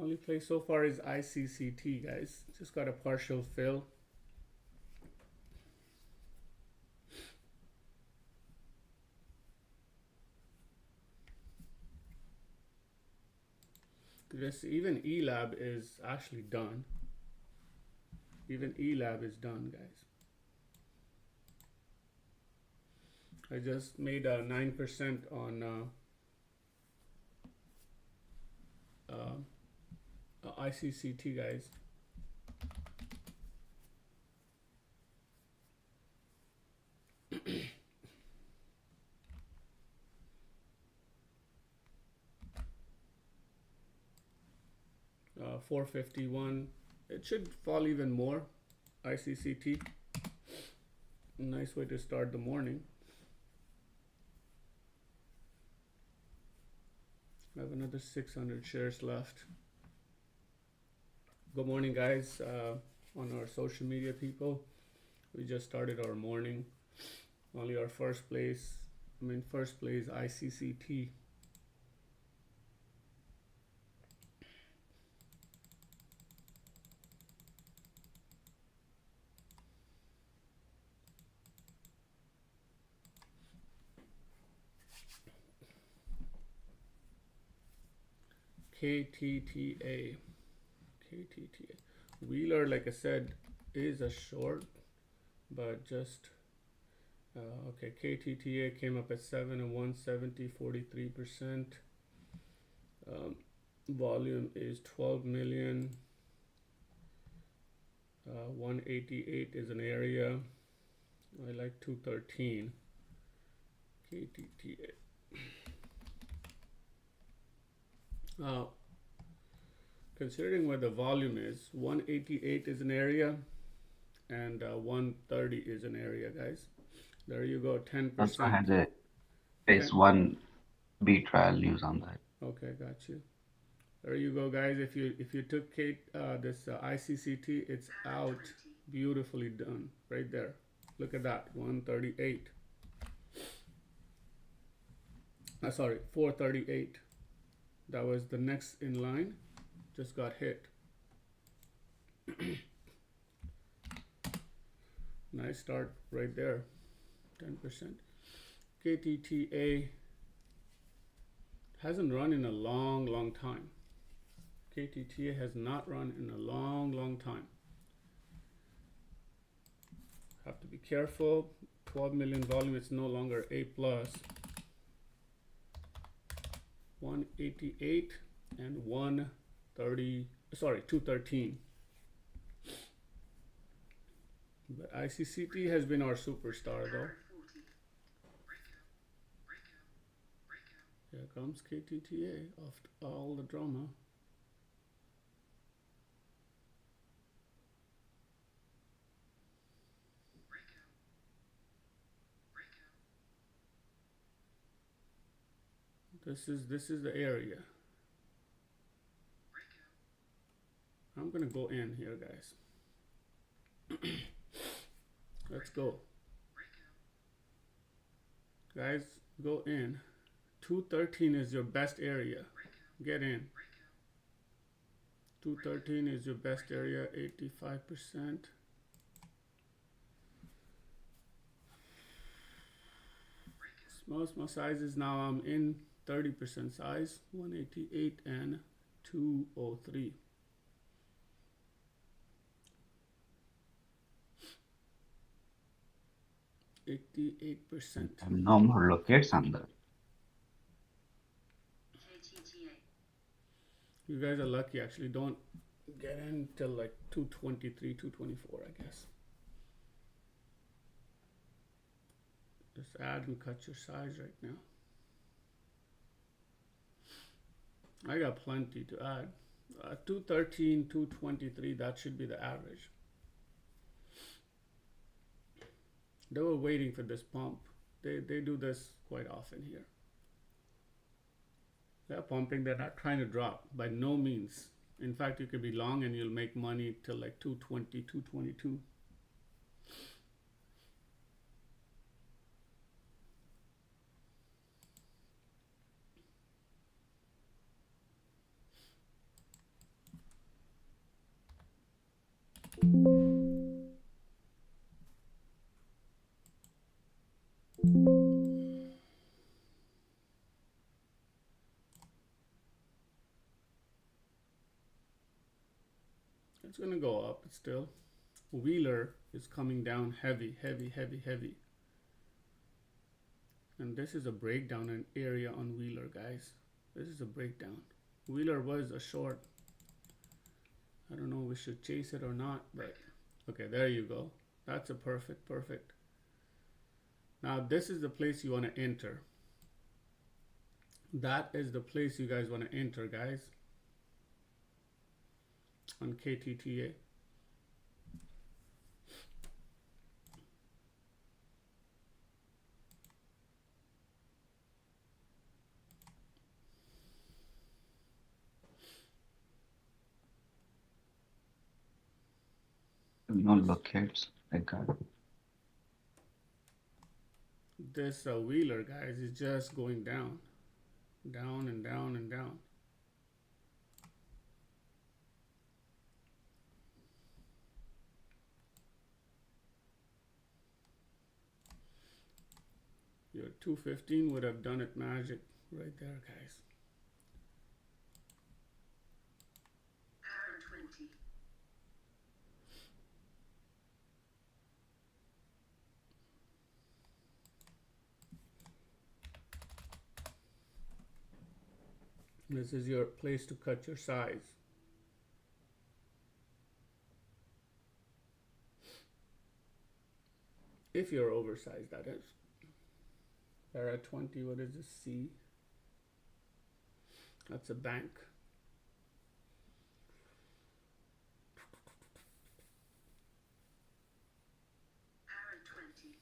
Only play so far is ICCT, guys. Just got a partial fill. This even ELAB is actually done. Even ELAB is done, guys. I just made a 9% on ICCT, guys. Uh, 451. It should fall even more. ICCT. Nice way to start the morning. I have another 600 shares left. Good morning, guys. On our social media people, we just started our morning. Only our first place ICCT. KTTA. Wheeler, like I said, is a short, but just okay. KTTA came up at 7 and 170, 43%. Volume is 12 million. 188 is an area. I like 213. KTTA. Considering where the volume is, 188 is an area and 130 is an area, guys. There you go, 10%. Also had a phase 1B trial news on that. Okay, got you. There you go, guys. If you took this ICCT, it's out, beautifully done right there. Look at that, 138. Sorry, 438. That was the next in line, just got hit. Nice start right there, 10%. KTTA hasn't run in a long time. KTTA has not run in a long time. Have to be careful. 12 million volume, it's no longer A+. 188 and 130, sorry, 213. But ICCT has been our superstar though. Here comes KTTA after all the drama. This is the area. I'm gonna go in here, guys. Let's go. Guys, go in. 213 is your best area. Get in. 213 is your best area, 85%. Small sizes now I'm in 30% size, 188 and 203. %. No more locates on that. You guys are lucky, actually. Don't get in till like 223, 224, I guess. Just add and cut your size right now. I got plenty to add. 213, 223, that should be the average. They were waiting for this pump. They do this quite often here. They're pumping, they're not trying to drop by no means. In fact, you could be long and you'll make money till like 220, 222. It's gonna go up still. Wheeler is coming down heavy, heavy, heavy, heavy. And this is a breakdown in area on Wheeler, guys. This is a breakdown. Wheeler was a short. I don't know if we should chase it or not, but okay, there you go. That's a perfect. Now this is the place you want to enter. That is the place you guys want to enter, guys, on KTTA. No lookouts like that. This Wheeler, guys, is just going down. Down and down and down. Your 215 would have done it magic right there, guys. This is your place to cut your size. If you're oversized, that is. They're at 20, what is this, C? That's a bank. Parrot 20.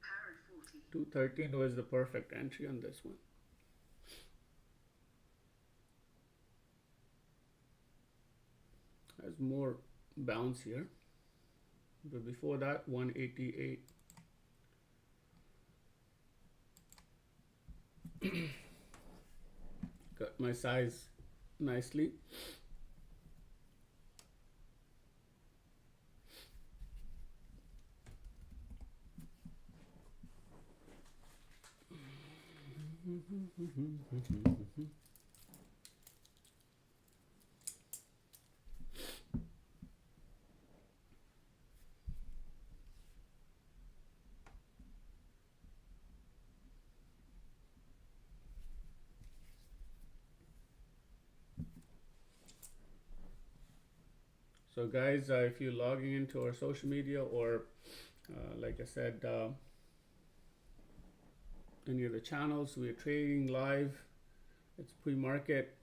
Parrot 40. 213 was the perfect entry on this one. Has more bounce here. But before that, 188. Got my size nicely. So guys, if you're logging into our social media or like I said, any of the channels, we're trading live. It's pre-market,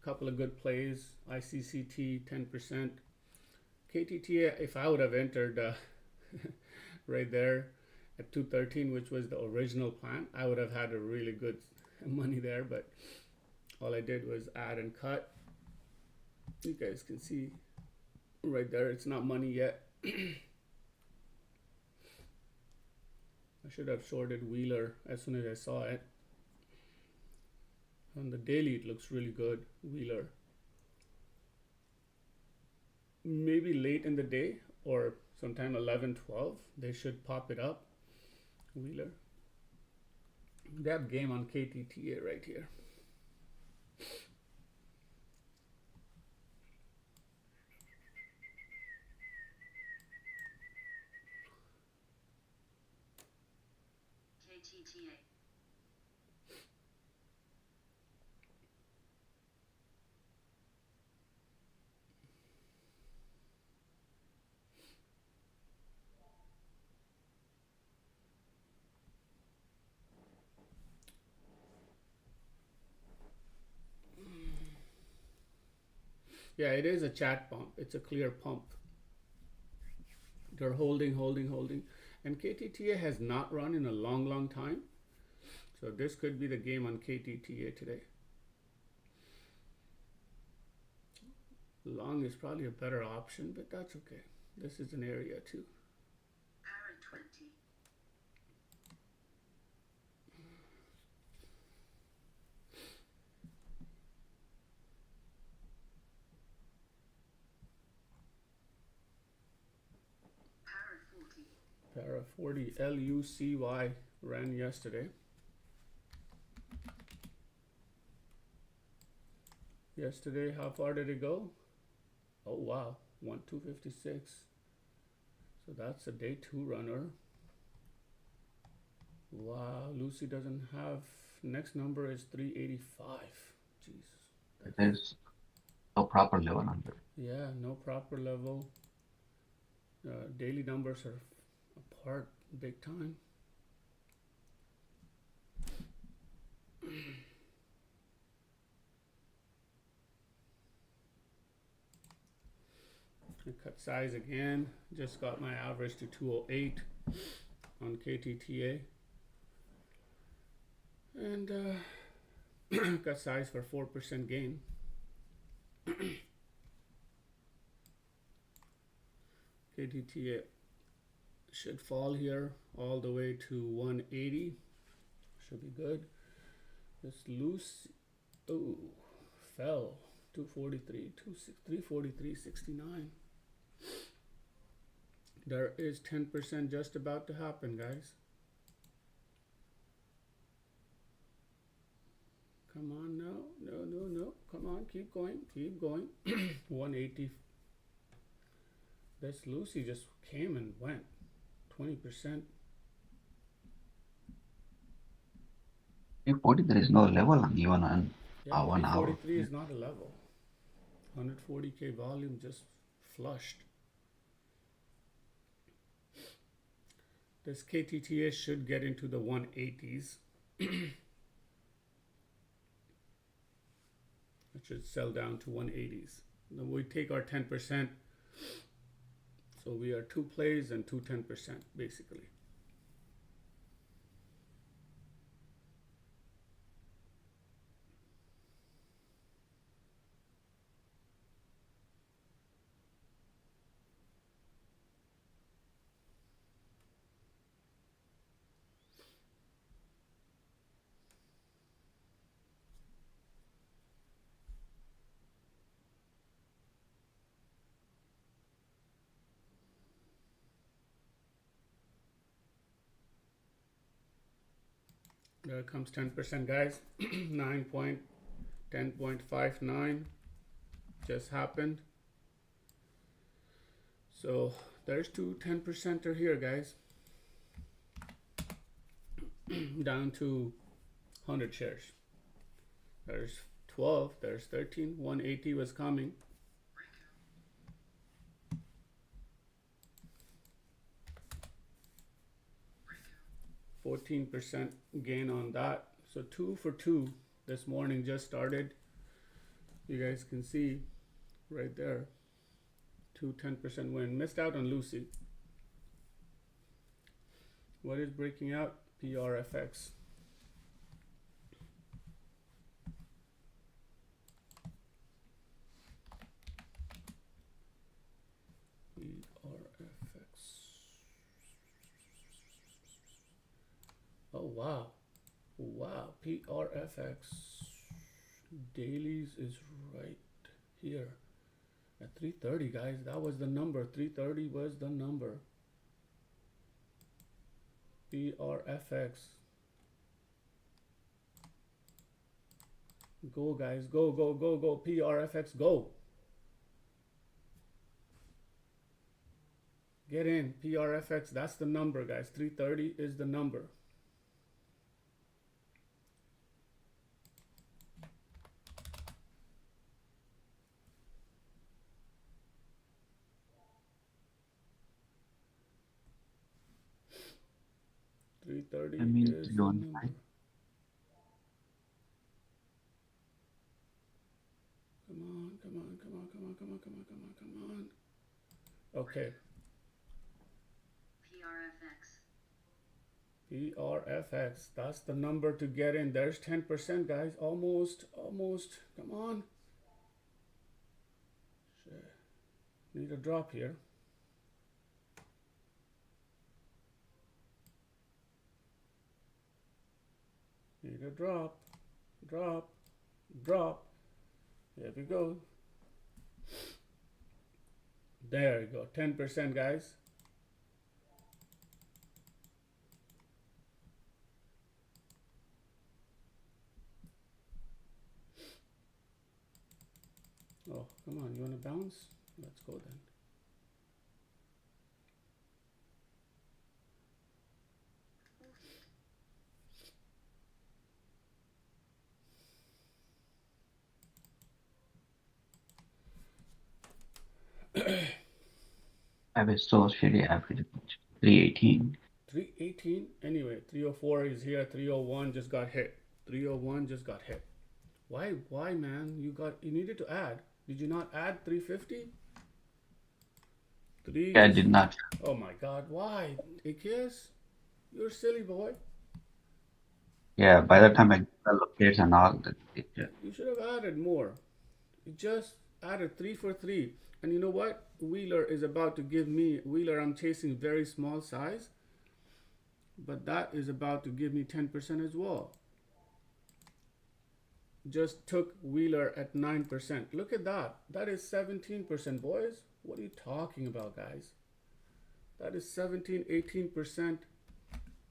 couple of good plays, ICCT 10%. KTTA, if I would have entered right there at 213, which was the original plan, I would have had a really good money there, but all I did was add and cut. You guys can see right there, it's not money yet. I should have shorted Wheeler as soon as I saw it. On the daily, it looks really good, Wheeler. Maybe late in the day or sometime 11, 12, they should pop it up, Wheeler. That game on KTTA right here. KTTA. Yeah, it is a chat pump. It's a clear pump. They're holding. And KTTA has not run in a long time. So this could be the game on KTTA today. Long is probably a better option, but that's okay. This is an area too. Parrot 20. Parrot 40. Para 40 LUCY ran yesterday. Yesterday, how far did it go? Oh wow, 1256. So that's a day 2 runner. Wow, Lucy doesn't have, next number is 385. Jesus. There's no proper level under it. Yeah, no proper level. Daily numbers are apart big time. I cut size again. Just got my average to 208 on KTTA. And cut size for 4% gain. KTTA should fall here all the way to 180. Should be good. This loose, oh, fell 243, 343.69. There is 10% just about to happen, guys. Come on, no. Come on, keep going. 180. This Lucy just came and went. 20%. 340, there is no level on even on Yeah, 1 hour. 343 is not a level. 140K volume just flushed. This KTTA should get into the 180s. It should sell down to 180s. Then we take our 10%. So we are 2 plays and 2 10% basically. There comes 10%, guys. 10.59 just happened. So there's 2 10%er here, guys. Down to 100 shares. There's 12, there's 13, 180 was coming. 14% gain on that. So 2 for 2 this morning just started. You guys can see right there. 2 10% win. Missed out on Lucy. What is breaking out? PRFX. Oh wow. Wow, PRFX dailies is right here at 330, guys. That was the number. 330 was the number. PRFX. Go, guys. Go, go, go, go. PRFX, go. Get in. PRFX, that's the number, guys. 330 is the number. Is the number. Come on. Okay. PRFX, that's the number to get in. There's 10%, guys. Almost. Come on. Shit. Need a drop here. Need a drop. Here we go. There you go. 10%, guys. Oh, come on. You want to bounce? Let's go then. I was so shitty average. 318. 318. Anyway, 304 is here. 301 just got hit. 301 just got hit. Why, man? You needed to add. Did you not add 350? Yeah, I did not. Oh my God! Why? AKS? You're a silly boy. Yeah, by the time I got the locates and all, You should have added more. You just added 3 for 3. And you know what? Wheeler is about to give me, Wheeler, I'm chasing very small size, but that is about to give me 10% as well. Just took Wheeler at 9%. Look at that. That is 17%, boys. What are you talking about, guys? That is 17, 18%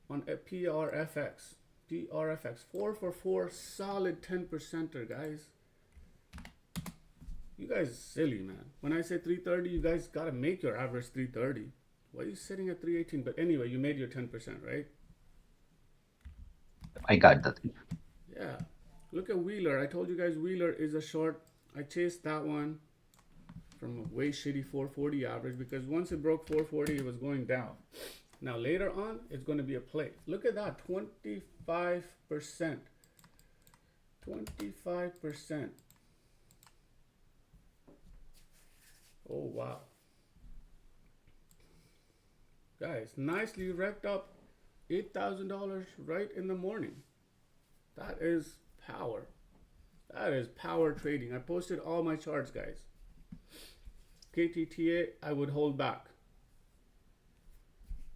on a PRFX. PRFX. 4 for 4, solid 10%er, guys. You guys silly, man. When I say 330, you guys gotta make your average 330. Why are you sitting at 318? But anyway, you made your 10%, right? I got the thing. Yeah. Look at Wheeler. I told you guys Wheeler is a short. I chased that one from a way shitty 440 average because once it broke 440, it was going down. Now later on, it's going to be a play. Look at that, 25%. 25%. Oh, wow. Guys, nicely wrapped up $8,000 right in the morning. That is power. That is power trading. I posted all my charts, guys. KTTA, I would hold back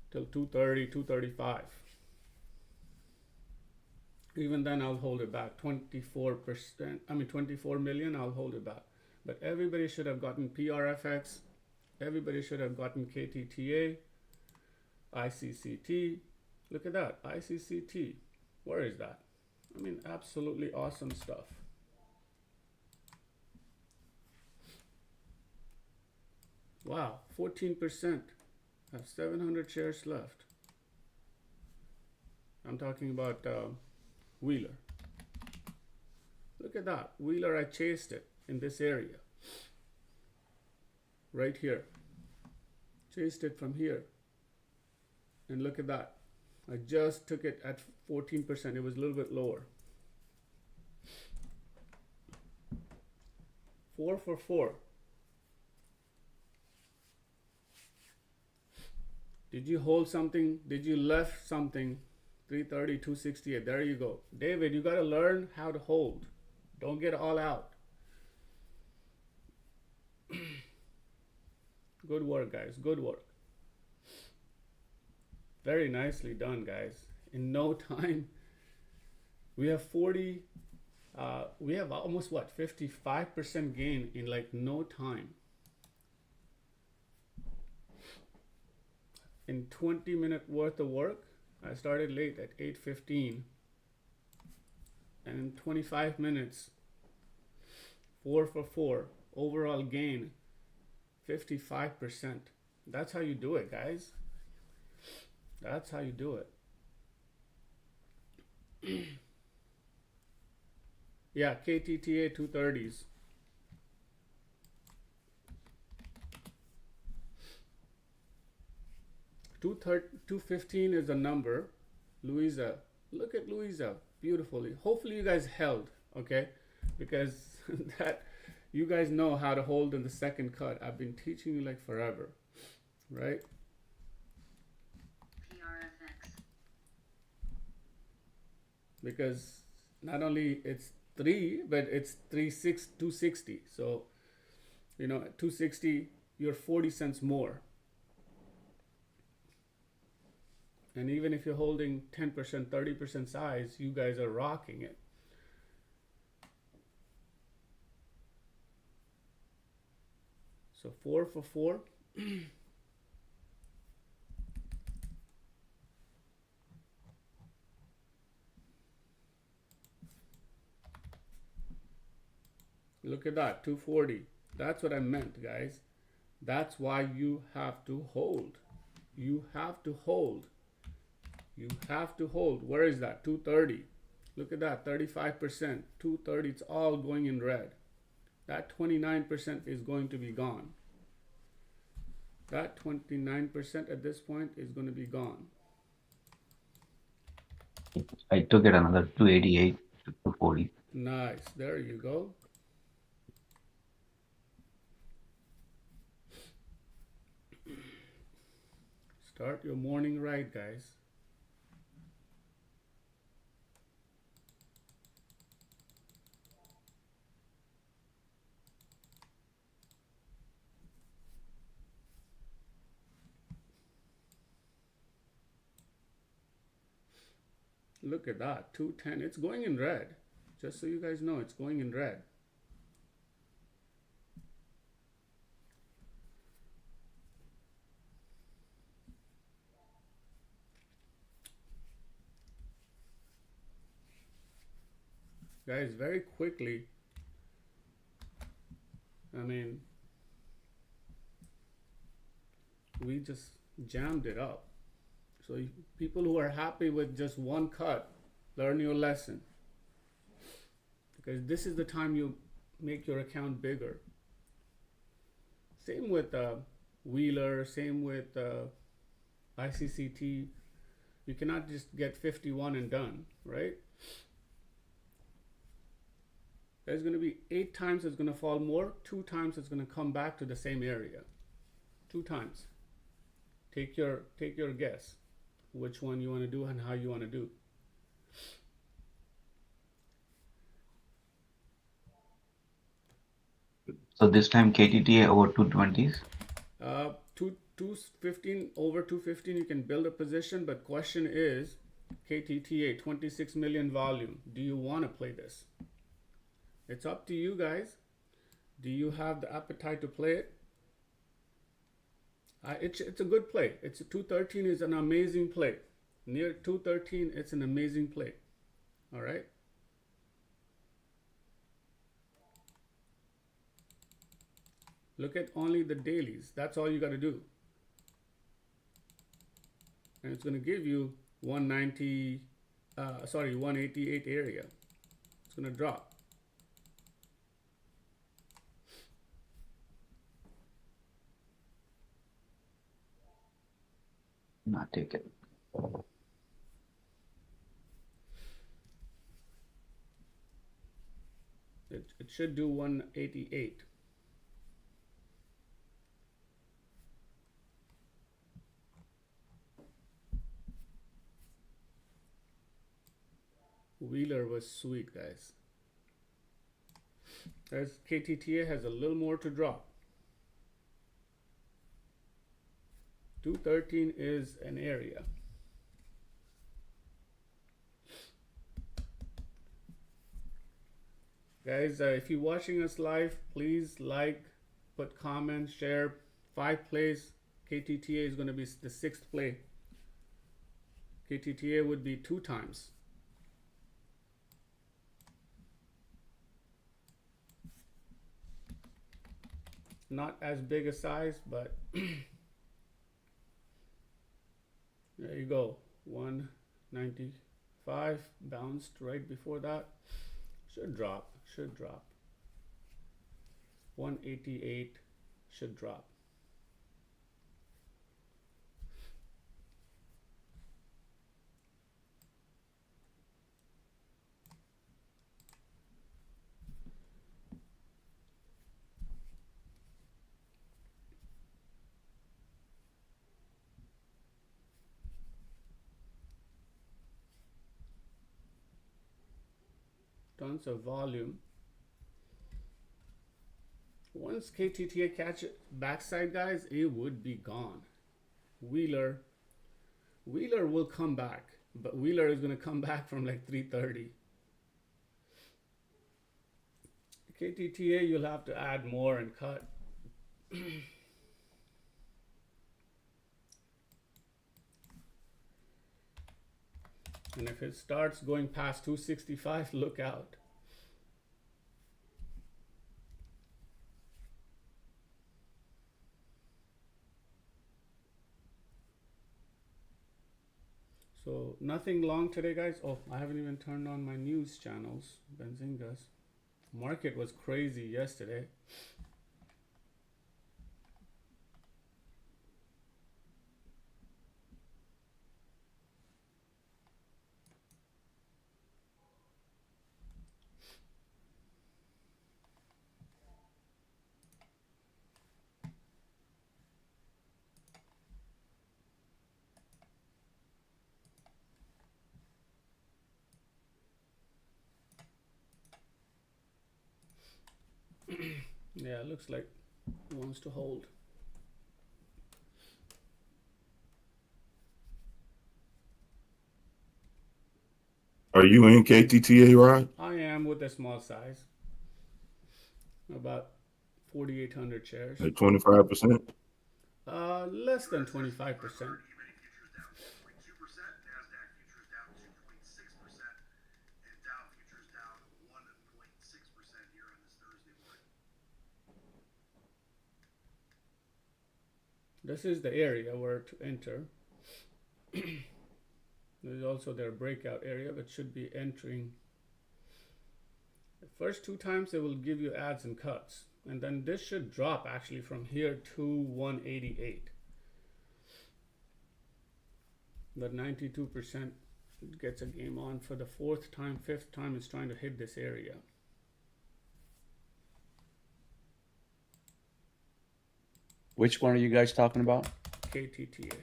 till 230, 235. Even then, I'll hold it back. 24%, 24 million, I'll hold it back. But everybody should have gotten PRFX. Everybody should have gotten KTTA, ICCT. Look at that, ICCT. Where is that? I mean, absolutely awesome stuff. Wow, 14%. I have 700 shares left. I'm talking about Wheeler. Look at that. Wheeler, I chased it in this area. Right here. Chased it from here. And look at that. I just took it at 14%. It was a little bit lower. 4 for 4. Did you hold something? Did you left something? 330, 268. There you go. David, you got to learn how to hold. Don't get all out. Good work, guys. Good work. Very nicely done, guys. In no time, we have we have almost what, 55% gain in like no time. In 20-minute worth of work, I started late at 8:15, and in 25 minutes, 4 for 4, overall gain, 55%. That's how you do it, guys. That's how you do it. Yeah, KTTA 230s. 215 is the number. Louisa, look at Louisa, beautifully. Hopefully you guys held, okay? Because that you guys know how to hold in the second cut. I've been teaching you like forever, right? PRFX. Because not only it's 3, but it's 260. So, you know, at 260, you're 40 cents more. And even if you're holding 10%, 30% size, you guys are rocking it. So 4 for 4. Look at that, 240. That's what I meant, guys. That's why you have to hold. You have to hold. You have to hold. Where is that? 230. Look at that, 35%. 230, it's all going in red. That 29% is going to be gone. That 29% at this point is going to be gone. I took it another 288 to 240. Nice. There you go. Start your morning right, guys. Look at that, 210. It's going in red. Just so you guys know, it's going in red. Guys, very quickly, I mean, we just jammed it up. So people who are happy with just one cut, learn your lesson. Because this is the time you make your account bigger. Same with Wheeler, same with ICCT. You cannot just get 51 and done, right? There's going to be 8 times it's going to fall more, 2 times it's going to come back to the same area. 2 times. Take your guess which one you want to do and how you want to do. So this time KTTA over 220s? 215 over 215 you can build a position, but question is KTTA 26 million volume. Do you want to play this? It's up to you guys. Do you have the appetite to play it? It's a good play. 213 is an amazing play. Near 213, it's an amazing play. All right. Look at only the dailies. That's all you got to do. And it's going to give you 188 area. It's going to drop. Not take it. It should do 188. Wheeler was sweet, guys. As KTTA has a little more to drop. 213 is an area. Guys, if you're watching us live, please like, put comments, share. 5 plays. KTTA is going to be the 6th play. KTTA would be 2 times. Not as big a size, but there you go. 195 bounced right before that. Should drop. 188 should drop. Tons of volume. Once KTTA catch it backside, guys, it would be gone. Wheeler will come back, but Wheeler is going to come back from like 330. KTTA, you'll have to add more and cut. And if it starts going past 265, look out. So nothing long today, guys. Oh, I haven't even turned on my news channels. Benzingas. Market was crazy yesterday. Yeah, it looks like it wants to hold. Are you in KTTA, Rod? I am with a small size, about 4,800 shares. At 25%? Less than 25%. This is the area where to enter. There's also their breakout area, but should be entering. The first two times they will give you adds and cuts. And then this should drop actually from here to 188. But 92% gets a game on for the fourth time, fifth time it's trying to hit this area. Which one are you guys talking about? KTTA.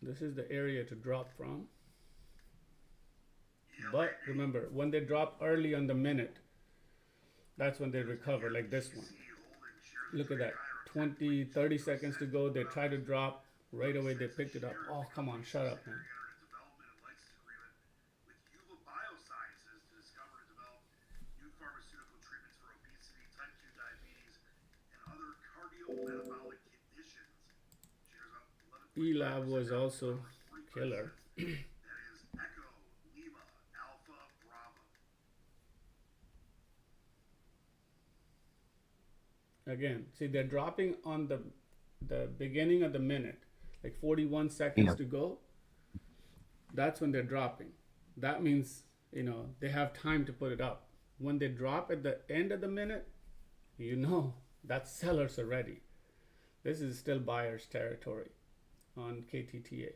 This is the area to drop from. But remember, when they drop early on the minute, that's when they recover, like this one. Look at that. 20, 30 seconds to go. They try to drop. Right away, they picked it up. Oh, come on. Shut up, man. E-Lab was also killer. Again, see, they're dropping on the beginning of the minute, like 41 seconds to go. That's when they're dropping. That means, you know, they have time to put it up. When they drop at the end of the minute, you know, that's sellers already. This is still buyer's territory on KTTA.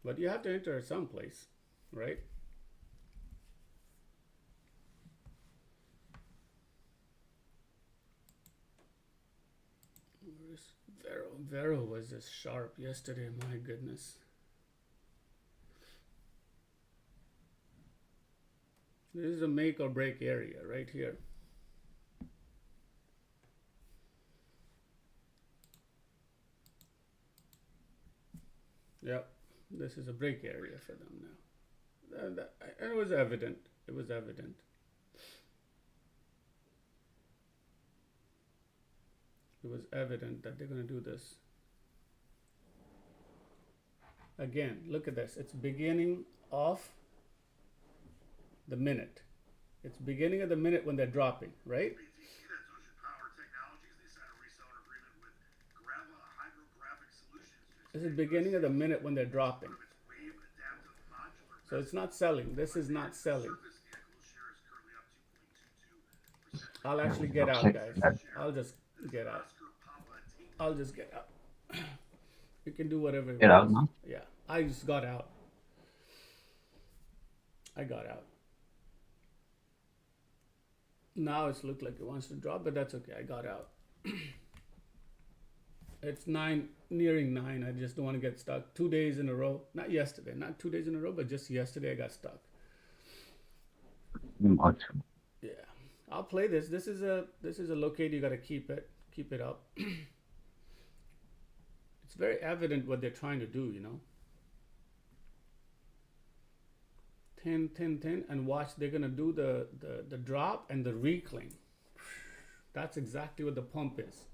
But you have to enter someplace, right? Where's Vero? Vero was just sharp yesterday, my goodness. This is a make or break area right here. Yep, this is a break area for them now. And it was evident. It was evident. It was evident that they're going to do this. Again, look at this. It's beginning of the minute. It's beginning of the minute when they're dropping, right? This is beginning of the minute when they're dropping. So it's not selling. This is not selling. I'll actually get out, guys. I'll just get out. I'll just get out. You can do whatever you Get out want. now? Yeah, I just got out. I got out. Now it's looked like it wants to drop, but that's okay. I got out. It's 9, nearing 9. I just don't want to get stuck. 2 days in a row. Not yesterday, not 2 days in a row, but just yesterday I got stuck. Much. Yeah, I'll play this. This is a locate. You got to keep it up. It's very evident what they're trying to do, you know. 10, 10, 10, and watch. They're gonna do the drop and the reclaim. That's exactly what the pump is.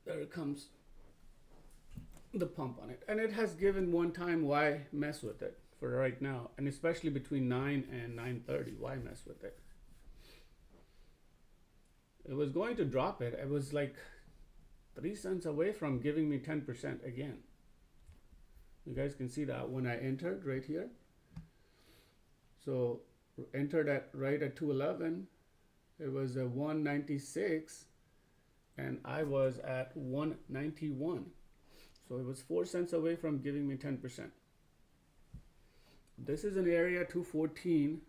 There it comes, the pump on it, and it has given one time. Why mess with it for right now? And especially between 9 and 9:30, why mess with it? it was going to drop it. It was like 3 cents away from giving me 10% again. You guys can see that when I entered right here. So entered at right at 211. It was a 196 and I was at 191. So it was 4 cents away from giving me 10%. This is an area 214.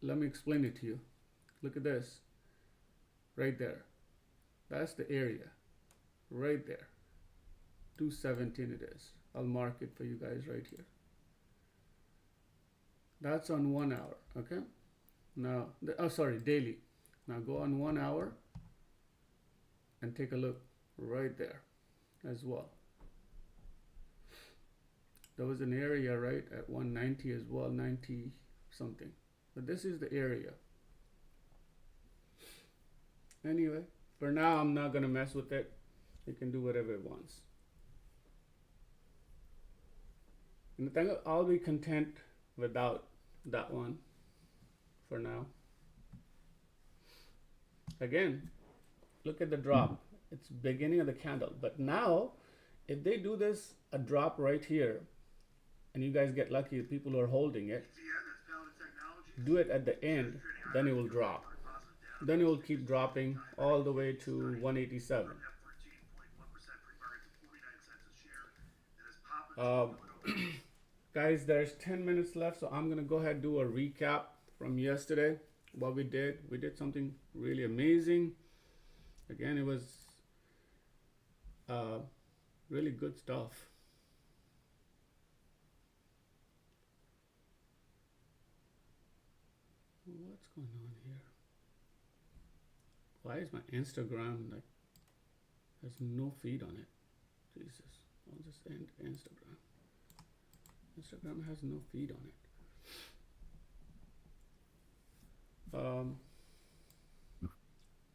Let me explain it to you. Look at this. Right there. That's the area. Right there. 217 it is. I'll mark it for you guys right here. That's on 1 hour, okay? Now, daily. Now go on 1 hour and take a look right there as well. There was an area right at 190 as well, 90 something. But this is the area. Anyway, for now I'm not gonna mess with it. It can do whatever it wants. And I think I'll be content without that one for now. Again, look at the drop. It's beginning of the candle. But now, if they do this, a drop right here, and you guys get lucky, the people who are holding it, do it at the end, then it will drop. Then it will keep dropping all the way to 187. Guys, there's 10 minutes left, so I'm gonna go ahead and do a recap from yesterday. What we did something really amazing. Again, it was really good stuff. What's going on here? Why is my Instagram like has no feed on it? Jesus, I'll just end Instagram. Instagram has no feed on it.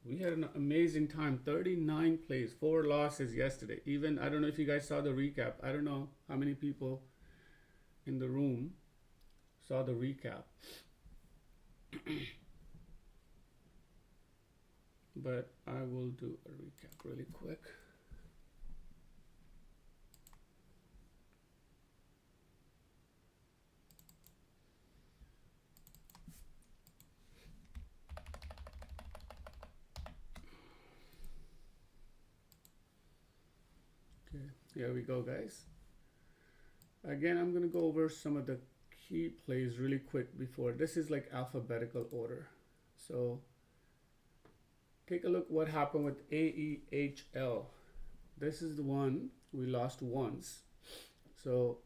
We had an amazing time. 39 plays, 4 losses yesterday. Even, I don't know if you guys saw the recap. I don't know how many people in the room saw the recap. But I will do a recap really quick. Okay, here we go, guys. Again, I'm gonna go over some of the key plays really quick before. This is like alphabetical order. So take a look what happened with AEHL. This is the one we lost once. So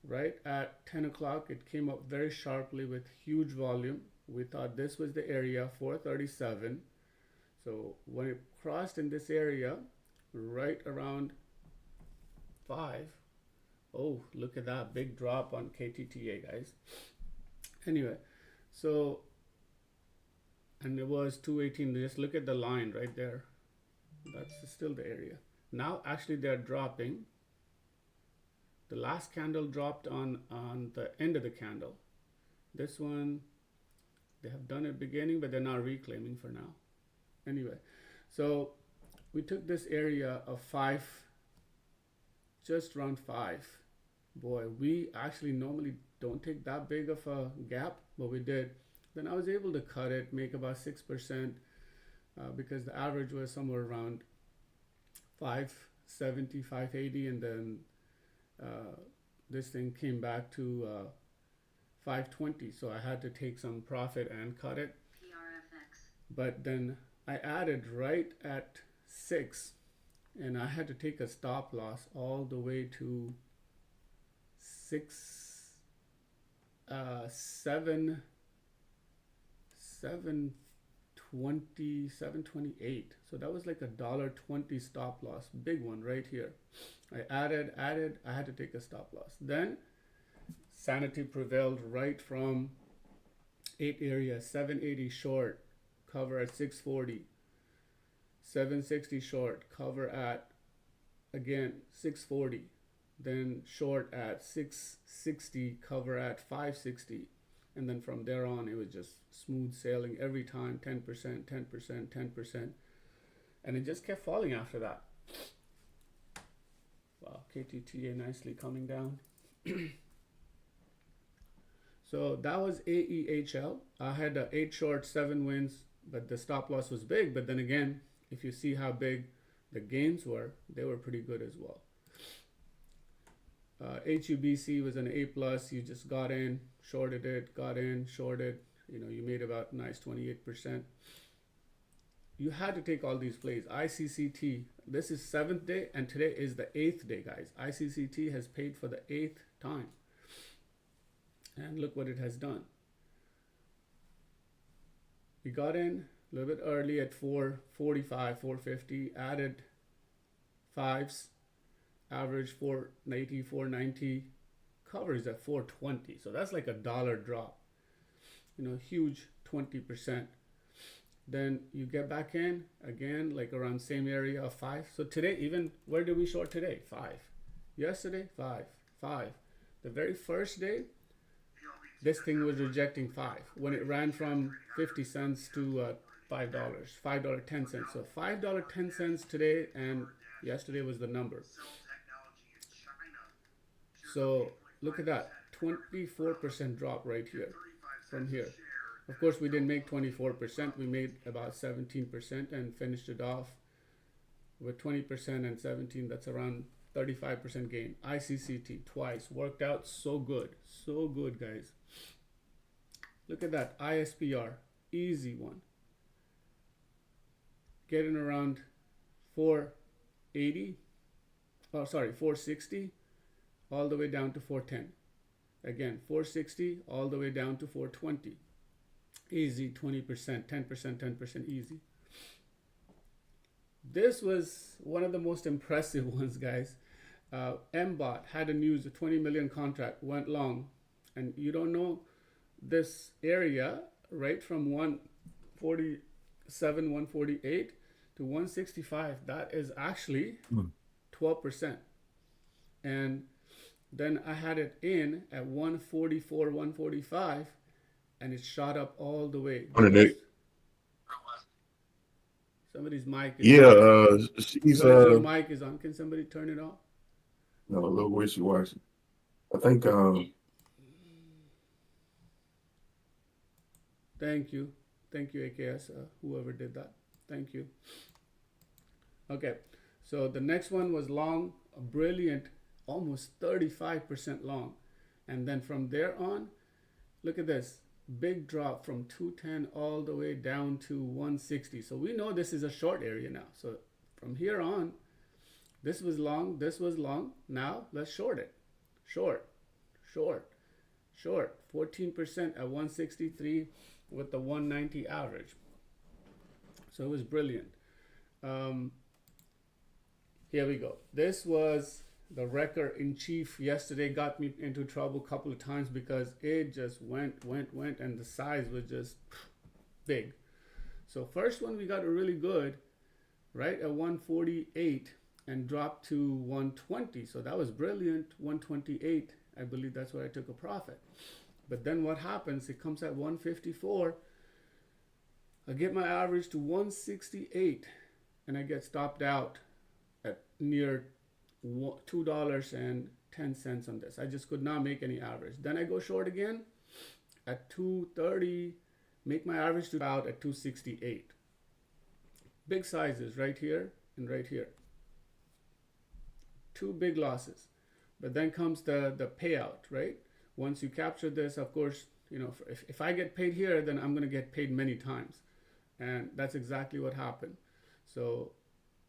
right at 10 o'clock, it came up very sharply with huge volume. We thought this was the area 437. So when it crossed in this area, right around 5, oh, look at that big drop on KTTA, guys. Anyway, so, and it was 218. Just look at the line right there. That's still the area. Now, actually, they're dropping. The last candle dropped on the end of the candle. This one, they have done it beginning, but they're not reclaiming for now. Anyway, so we took this area of 5, just around 5. Boy, we actually normally don't take that big of a gap, but we did. Then I was able to cut it, make about 6%, because the average was somewhere around 570, 580, and then this thing came back to 520, so I had to take some profit and cut it. PRFX. But then I added right at 6, and I had to take a stop loss all the way to 728. So that was like $1.20 stop loss, big one right here. I added, I had to take a stop loss. Then sanity prevailed right from 8 area, 780 short, cover at 640, 760 short, cover at again 640, then short at 660, cover at 560, And then from there on, it was just smooth sailing every time, 10%, 10%, 10%. And it just kept falling after that. Wow, KTTA nicely coming down. So that was AEHL. I had 8 short, 7 wins, but the stop loss was big. But then again, if you see how big the gains were, they were pretty good as well. HUBC was an A plus. You just got in, shorted it, got in, shorted. You know, you made about nice 28%. You had to take all these plays. ICCT, this is 7th day, and today is the 8th day, guys. ICCT has paid for the 8th time. And look what it has done. We got in a little bit early at 445, 450, added fives, average 480, 490, covers at 420. So that's like $1 drop. You know, huge 20%. Then you get back in again, like around same area of 5. So today, even where did we short today? 5. Yesterday, 5, 5. The very first day, this thing was rejecting 5 when it ran from 50 cents to $5, $5.10. So $5.10 today, and yesterday was the number. So look at that, 24% drop right here from here. Of course, we didn't make 24%. We made about 17% and finished it off with 20% and 17. That's around 35% gain. ICCT twice worked out so good, guys. Look at that ISPR, easy one. Getting around 480. Oh, sorry, 460, all the way down to 410. Again, 460 all the way down to 420. Easy 20%, 10%, 10% easy. This was one of the most impressive ones, guys. MBOT had a news, a 20 million contract went long, and you don't know this area right from 147, 148 to 165. That is actually 12%. And then I had it in at 144, 145, and it shot up all the way. Somebody's mic is on. She's Your mic is on. Can somebody turn it off? no, a little wishy-washy. I think Thank you, AKS, whoever did that. Thank you. Okay, so the next one was long, brilliant, almost 35% long. And then from there on, look at this, big drop from 210 all the way down to 160. So we know this is a short area now. So from here on, this was long, this was long. Now let's short it. Short. 14% at 163 with the 190 average. So it was brilliant. Here we go. This was the wrecker in chief. Yesterday got me into trouble a couple of times because it just went, and the size was just big. So first one we got a really good, right at 148 and dropped to 120. So that was brilliant. 128. I believe that's where I took a profit. But then what happens? It comes at 154. I get my average to 168, and I get stopped out at near $2.10 on this. I just could not make any average. Then I go short again at 230, make my average to about at 268. Big sizes right here and right here. 2 big losses. But then comes the payout, right? Once you capture this, of course, you know, if I get paid here, then I'm going to get paid many times. And that's exactly what happened. So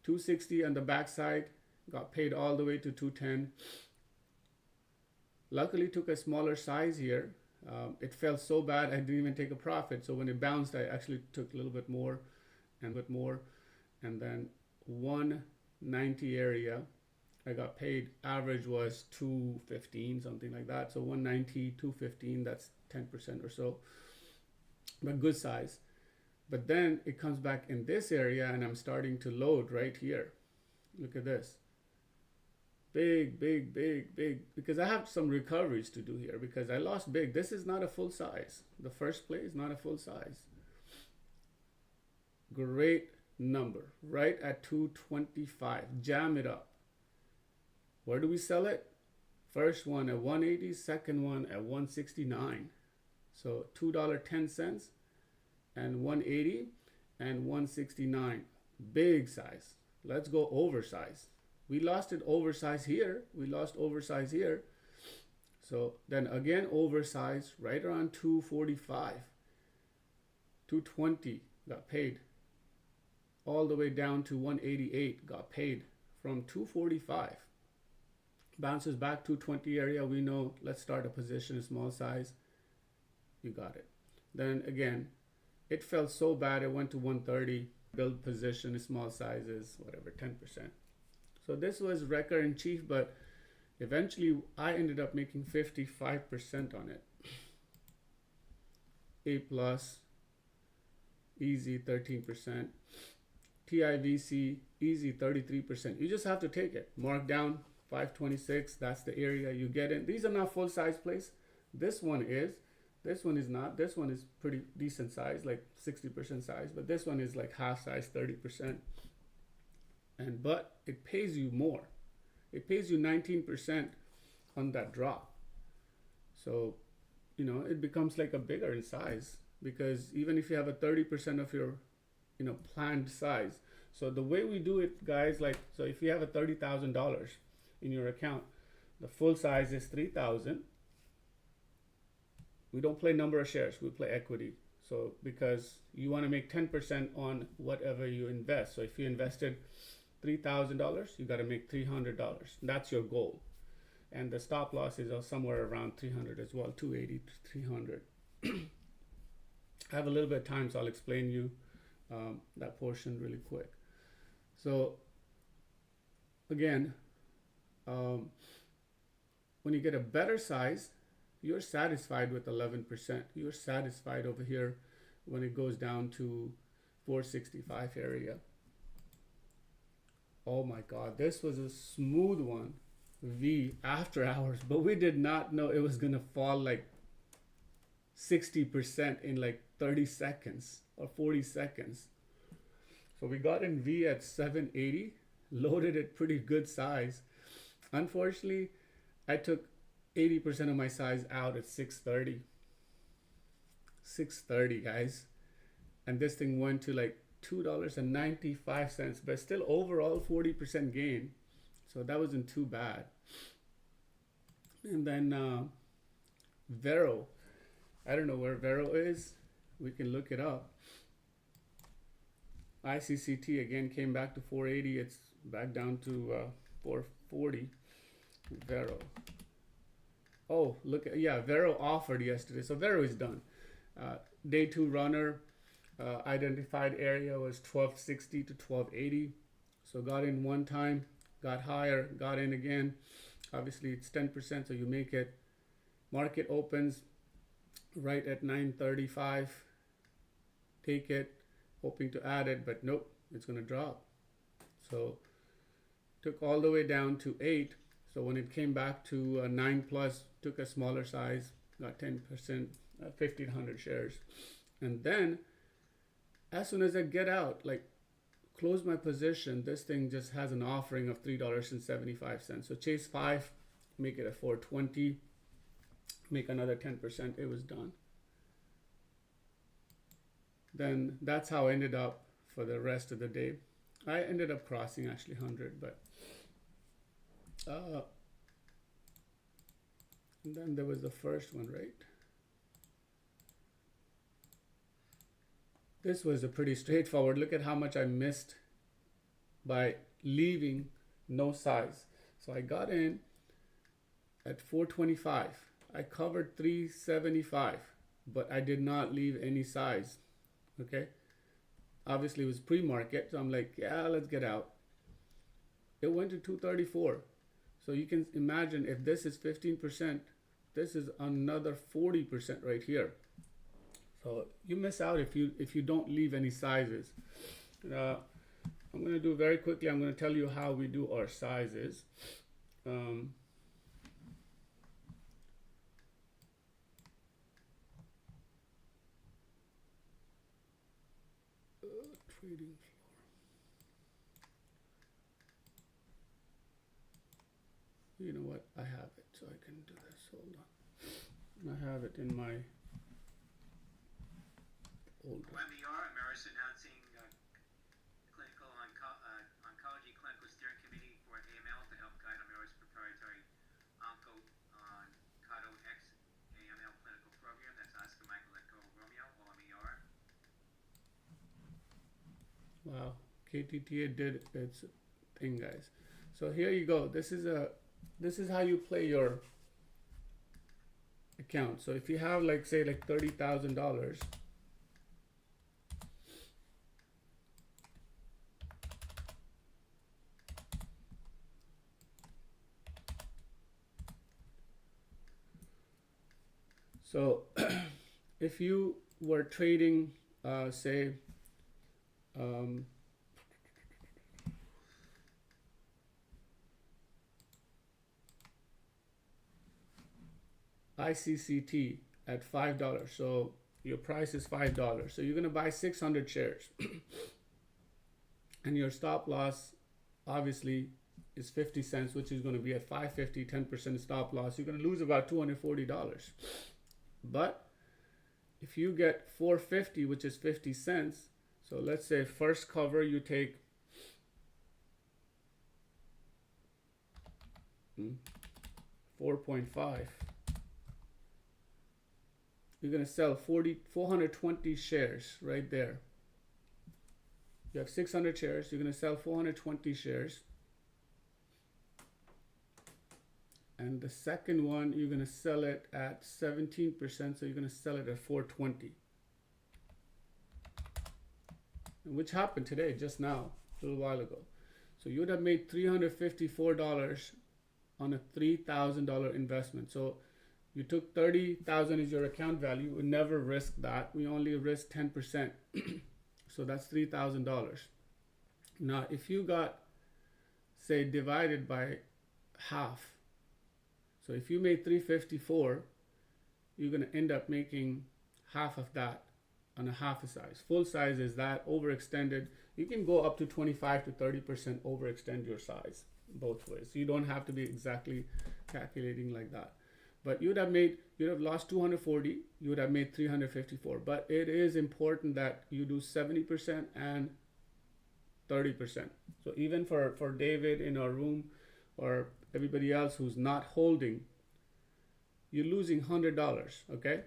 260 on the backside, got paid all the way to 210. Luckily took a smaller size here. It felt so bad I didn't even take a profit. So when it bounced, I actually took a little bit more. And then 190 area, I got paid. Average was 215, something like that. So 190, 215, that's 10% or so. But good size. But then it comes back in this area and I'm starting to load right here. Look at this. big, because I have some recoveries to do here because I lost big. This is not a full size. The first play is not a full size. Great number, right at 225. Jam it up. Where do we sell it? First one at 180, second one at 169. So $2.10 and 180 and 169. Big size. Let's go oversize. We lost it oversize here. We lost oversize here. So then again oversize right around 245. 220 got paid. All the way down to 188 got paid from 245. Bounces back 220 area. We know, let's start a position, a small size. You got it. Then again, it felt so bad. It went to 130. Build position, small sizes, whatever, 10%. So this was record in chief, but eventually I ended up making 55% on it. A plus, easy 13%. TIVC, easy 33%. You just have to take it. Mark down 526. That's the area you get in. These are not full size plays. This one is. This one is not. This one is pretty decent size, like 60% size. But this one is like half size, 30%. But it pays you more. It pays you 19% on that drop. So, it becomes like a bigger in size because even if you have a 30% of your, planned size. So the way we do it, guys, so if you have a $30,000 in your account, the full size is 3,000. We don't play number of shares, we play equity. So because you want to make 10% on whatever you invest. So if you invested $3,000, you got to make $300. That's your goal. And the stop loss is somewhere around 300 as well, 280 to 300. I have a little bit of time, so I'll explain you that portion really quick. So again, when you get a better size, you're satisfied with 11%. You're satisfied over here when it goes down to 465 area. Oh my God, this was a smooth one. V after hours, but we did not know it was gonna fall like 60% in like 30 seconds or 40 seconds. So we got in V at 780, loaded it pretty good size. Unfortunately, I took 80% of my size out at 630. 630, guys. And this thing went to like $2.95, but still overall 40% gain. So that wasn't too bad. And then Vero. I don't know where Vero is. We can look it up. ICCT again came back to 480. It's back down to 440. Vero. Oh, look at, yeah, Vero offered yesterday. So Vero is done. Day two runner, identified area was 1260 to 1280. So got in one time, got higher, got in again. Obviously it's 10%, so you make it. Market opens right at 935. Take it, hoping to add it, but nope, it's gonna drop. So took all the way down to 8. So when it came back to 9 plus, took a smaller size, got 10%, 1,500 shares. And then as soon as I get out, like close my position, this thing just has an offering of $3.75. So chase 5, make it a 420, make another 10%. It was done. Then that's how I ended up for the rest of the day. I ended up crossing actually 100, but and then there was the first one, right? This was a pretty straightforward. Look at how much I missed by leaving no size. So I got in at 425. I covered 375, but I did not leave any size. Okay. Obviously it was pre-market, so I'm like, yeah, let's get out. It went to 234. So you can imagine if this is 15%, this is another 40% right here. So you miss out if you don't leave any sizes. I'm going to do very quickly. I'm going to tell you how we do our sizes. trading floor. You know what? I have it, so I can do this. Hold on. I have it in my folder. MER, Ameris announcing clinical oncology clinical steering committee for AML to help guide Ameris proprietary Oncado X AML clinical program. That's Oscar Michael Echo Romeo, or MER. Wow, KTTA did its thing, guys. So here you go. This is how you play your account. So if you have like say like $30,000, so if you were trading, say, ICCT at $5, so your price is $5, so you're going to buy 600 shares and your stop loss obviously is 50 cents, which is going to be at 550, 10% stop loss. You're going to lose about $240. But if you get 450, which is 50 cents, so let's say first cover you take 4.5, you're going to sell 420 shares right there. You have 600 shares, you're going to sell 420 shares. And the second one, you're going to sell it at 17%, so you're going to sell it at 420. Which happened today, just now, a little while ago. So you would have made $354 on a $3,000 investment. So you took 30,000 as your account value. We never risk that. We only risk 10%. So that's $3,000. Now, if you got, say, divided by half, so if you made 354, you're going to end up making half of that on a half a size. Full size is that. Overextended, you can go up to 25 to 30% overextend your size both ways. You don't have to be exactly calculating like that. But you'd have lost 240, you would have made 354. But it is important that you do 70% and 30%. So even for David in our room or everybody else who's not holding, you're losing $100, okay?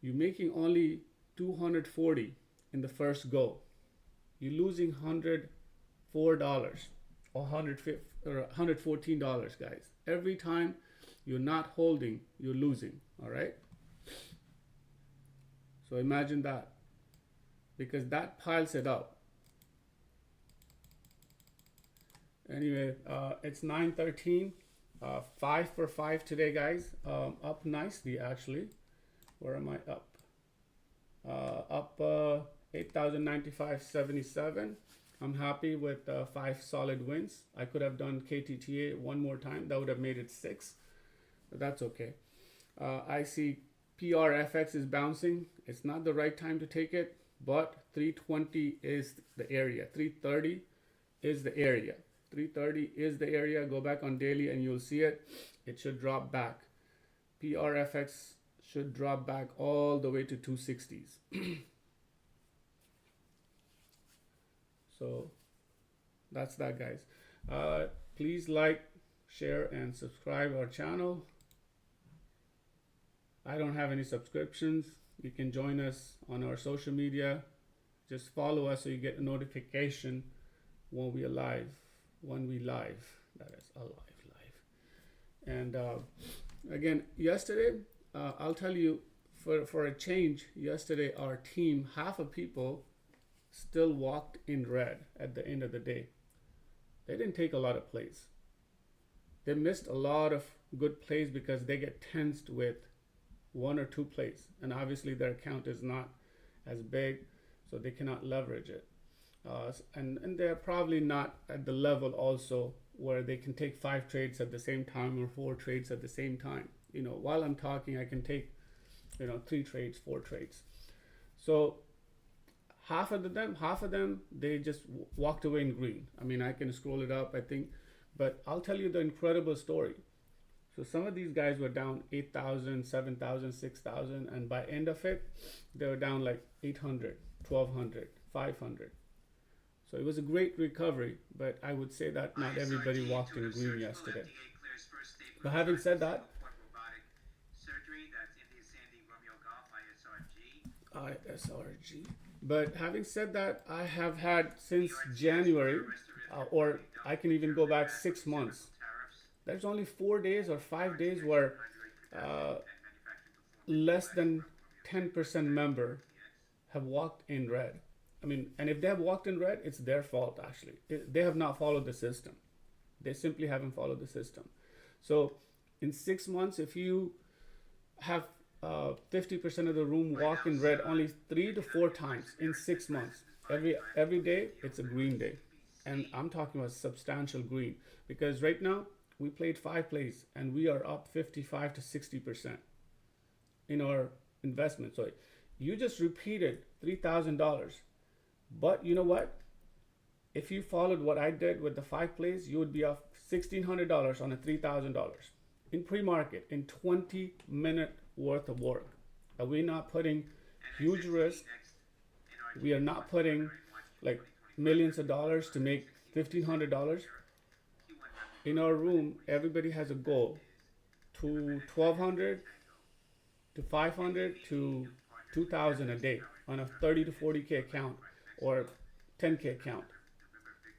You're making only 240 in the first go. You're losing $104 or $114, guys. Every time you're not holding, you're losing, all right? So imagine that, because that piles it up. Anyway, it's 9:13, 5 for 5 today, guys. Up nicely, actually. Where am I up? Up 8,095.77. I'm happy with 5 solid wins. I could have done KTTA one more time. That would have made it 6. But that's okay. I see PRFX is bouncing. It's not the right time to take it, but 320 is the area. 330 is the area. 330 is the area. Go back on daily and you'll see it. It should drop back. PRFX should drop back all the way to 260s. So that's that, guys. Please like, share, and subscribe our channel. I don't have any subscriptions. You can join us on our social media. Just follow us so you get a notification when we are live. When we live, that is live. And again, yesterday, I'll tell you, for a change, yesterday our team, half of people still walked in red at the end of the day. They didn't take a lot of plays. They missed a lot of good plays because they get tensed with 1 or 2 plays, and obviously their account is not as big, so they cannot leverage it. And they're probably not at the level also where they can take 5 trades at the same time or 4 trades at the same time. You know, while I'm talking, I can take, you know, 3 trades, 4 trades. So half of them, they just walked away in green. I mean, I can scroll it up, I think, but I'll tell you the incredible story. So some of these guys were down 8,000, 7,000, 6,000, and by end of it, they were down like 800, 1,200, 500. So it was a great recovery, but I would say that not everybody walked in green yesterday. But having said that, ISRG. But having said that, I have had since January, or I can even go back 6 months. There's only 4 days or 5 days where less than 10% member have walked in red. I mean, and if they have walked in red, it's their fault actually. They have not followed the system. They simply haven't followed the system. So in 6 months, if you have 50% of the room walk in red only 3 to 4 times in 6 months, every day it's a green day. And I'm talking about substantial green, because right now we played 5 plays and we are up 55 to 60% in our investment. So you just repeated $3,000. But you know what? If you followed what I did with the 5 plays, you would be up $1,600 on a $3,000 in pre-market in 20-minute worth of work. Are we not putting huge risk? We are not putting like millions of dollars to make $1,500. In our room, everybody has a goal to 1,200 to 500 to 2,000 a day on a 30 to 40K account or 10K account.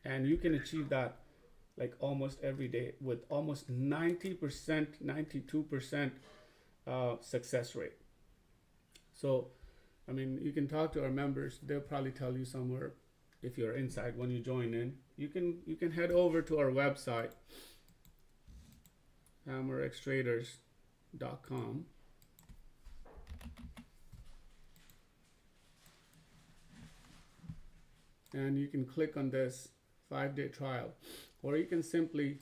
And you can achieve that like almost every day with almost 90%, 92% success rate. So, I mean, you can talk to our members. They'll probably tell you somewhere if you're inside when you join in. You can head over to our website, HammerXTraders.com. And you can click on this 5-day trial, or you can simply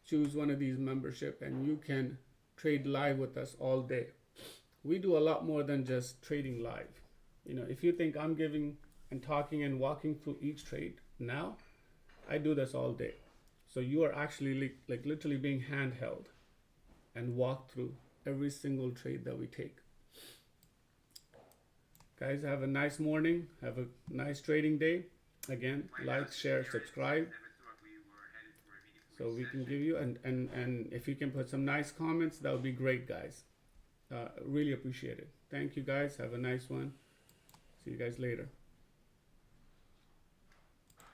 choose one of these membership and you can trade live with us all day. We do a lot more than just trading live. You know, if you think I'm giving and talking and walking through each trade now, I do this all day. So you are actually like literally being handheld and walk through every single trade that we take. Guys, have a nice morning. Have a nice trading day. Again, like, share, subscribe, so we can give you, and if you can put some nice comments, that would be great, guys. Really appreciate it. Thank you, guys. Have a nice one. See you guys later.